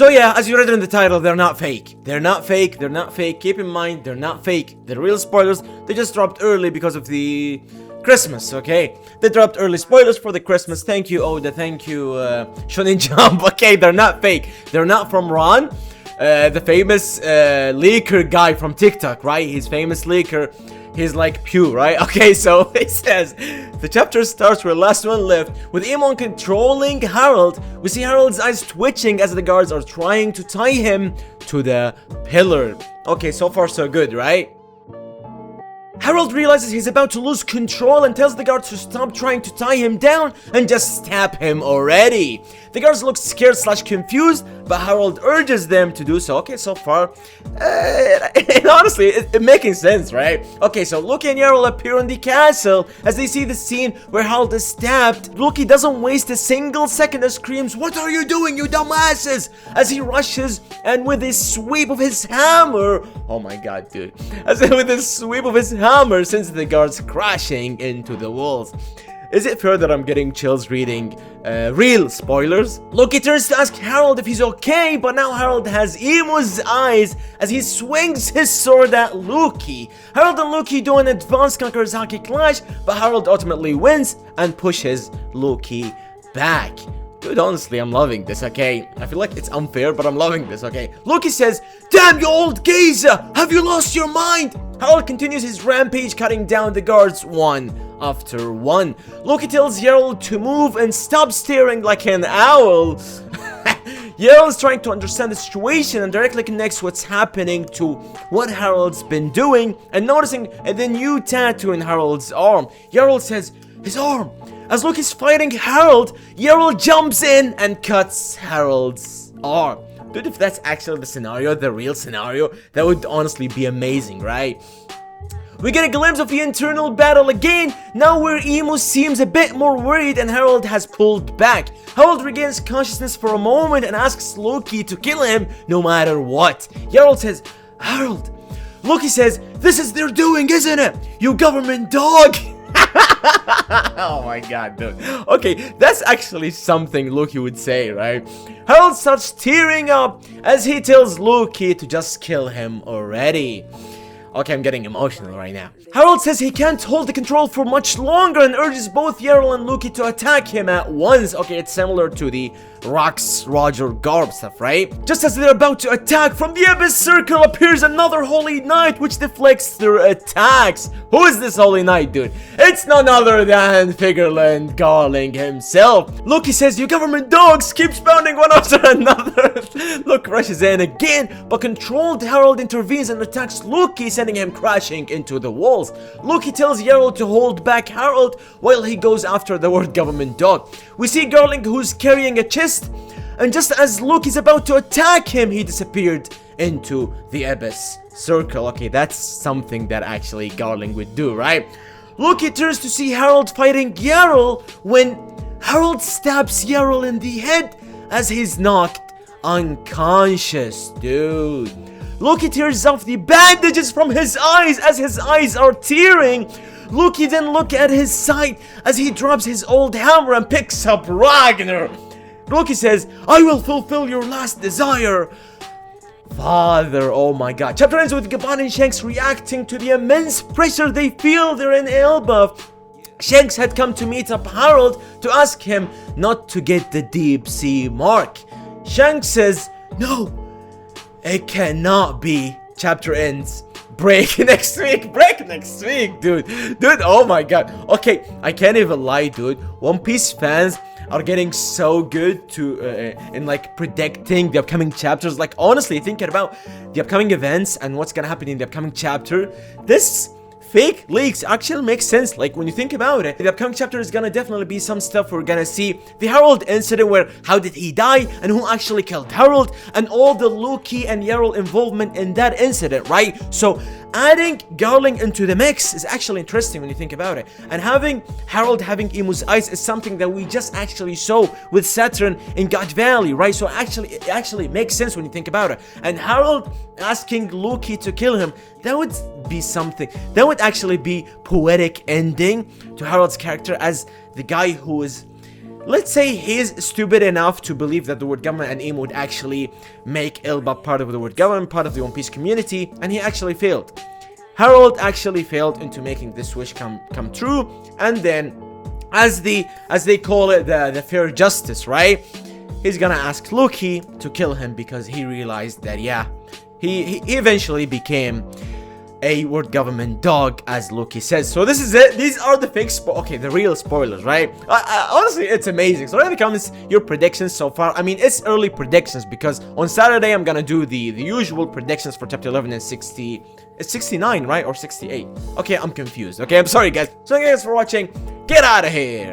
So yeah, as you read in the title, they're not fake. They're not fake. They're not fake. Keep in mind, they're not fake. They're real spoilers. They just dropped early because of the Christmas, okay? They dropped early spoilers for the Christmas. Thank you, Oda. Thank you, Shonen Jump. Okay, they're not fake. They're not from Ron, the famous leaker guy from TikTok, right? He's famous leaker. He's like Pew, right? Okay, so it says the chapter starts where the last one left with Amon controlling Harald. We see Harald's eyes twitching as the guards are trying to tie him to the pillar. Okay, so far so good, right? Harald realizes he's about to lose control and tells the guards to stop trying to tie him down and just stab him already. The guards look scared / confused, but Harald urges them to do so. Okay, so far, honestly, it's making sense, right? Okay, so Loki and Yarl appear in the castle as they see the scene where Harald is stabbed. Loki doesn't waste a single second and screams, "What are you doing, you dumbasses?" as he rushes and with a sweep of his hammer, oh my god, dude, with a sweep of his hammer sends the guards crashing into the walls. Is it fair that I'm getting chills reading real spoilers? Loki turns to ask Harald if he's okay, but now Harald has Emo's eyes as he swings his sword at Loki. Harald and Loki do an advanced Kakarozaki clash, but Harald ultimately wins and pushes Loki back. Dude, honestly, I'm loving this, okay? I feel like it's unfair, but I'm loving this, okay? Loki says, "Damn you old geezer! Have you lost your mind?" Harald continues his rampage, cutting down the guards one after one. Loki tells Yarl to move and stop staring like an owl. Yarl is trying to understand the situation and directly connects what's happening to what Harald's been doing and noticing the new tattoo in Harald's arm. Yarl says, "His arm." As Loki's fighting Harald, Yarl jumps in and cuts Harald's arm. Dude, if that's actually the scenario, the real scenario, that would honestly be amazing, right? We get a glimpse of the internal battle again, now where Emo seems a bit more worried and Harald has pulled back. Harald regains consciousness for a moment and asks Loki to kill him no matter what. Yarl says, "Harald." Loki says, "This is their doing, isn't it? You government dog." Oh my god, dude. Okay, that's actually something Loki would say, right? Harald starts tearing up as he tells Loki to just kill him already. Okay, I'm getting emotional right now. Harald says he can't hold the control for much longer and urges both Yarl and Loki to attack him at once. Okay, it's similar to the Rox, Roger, Garb stuff, right? Just as they're about to attack, from the Abyss Circle appears another Holy Knight which deflects their attacks. Who is this Holy Knight, dude? It's none other than Figureland Garling himself. Loki says, "You government dogs," keeps pounding one after another. Loki rushes in again, but controlled Harald intervenes and attacks Loki, sending him crashing into the walls. Loki tells Yarl to hold back Harald while he goes after the word government dog. We see Garling who's carrying a chest, and just as Loki's about to attack him, he disappeared into the Abyss Circle. Okay, that's something that actually Garling would do, right? Loki turns to see Harald fighting Yarl when Harald stabs Yarl in the head as he's knocked unconscious, dude. Loki tears off the bandages from his eyes as his eyes are tearing. Loki then looks at his side as he drops his old hammer and picks up Ragnar. Loki says, "I will fulfill your last desire, Father." Oh my god. Chapter ends with Gaban and Shanks reacting to the immense pressure they feel they're in Elbaf. Shanks had come to meet up Harald to ask him not to get the deep sea mark. Shanks says, "No, it cannot be." Chapter ends. Break next week. Break next week, dude. Dude, oh my god. Okay, I can't even lie, dude. One Piece fans are getting so good to in like predicting the upcoming chapters. Like honestly, thinking about the upcoming events and what's gonna happen in the upcoming chapter, this fake leaks actually makes sense. Like when you think about it, the upcoming chapter is gonna definitely be some stuff. We're gonna see the Harald incident where how did he die and who actually killed Harald and all the Loki and Yarl involvement in that incident, right? So adding Garling into the mix is actually interesting when you think about it. And having Harald having Emo's eyes is something that we just actually saw with Saturn in God Valley, right? So it actually makes sense when you think about it. And Harald asking Loki to kill him, that would be something. That would actually be poetic ending to Harald's character as the guy who is let's say he's stupid enough to believe that the world government and Aim would actually make Elba part of the world government, part of the One Piece community, and he actually failed. Harold actually failed into making this wish come true, and then, as they call it, the fair justice, right? He's gonna ask Loki to kill him because he realized that, yeah, he eventually became a world government dog, as Loki says. So this is it. These are the fake the real spoilers, right? Honestly, it's amazing. So in the comments your predictions so far. I mean, it's early predictions because on Saturday I'm gonna do the usual predictions for chapter 11 and 60. It's 69, right? Or 68? Okay, I'm confused. Okay, I'm sorry guys. So thank you guys for watching. Get out of here.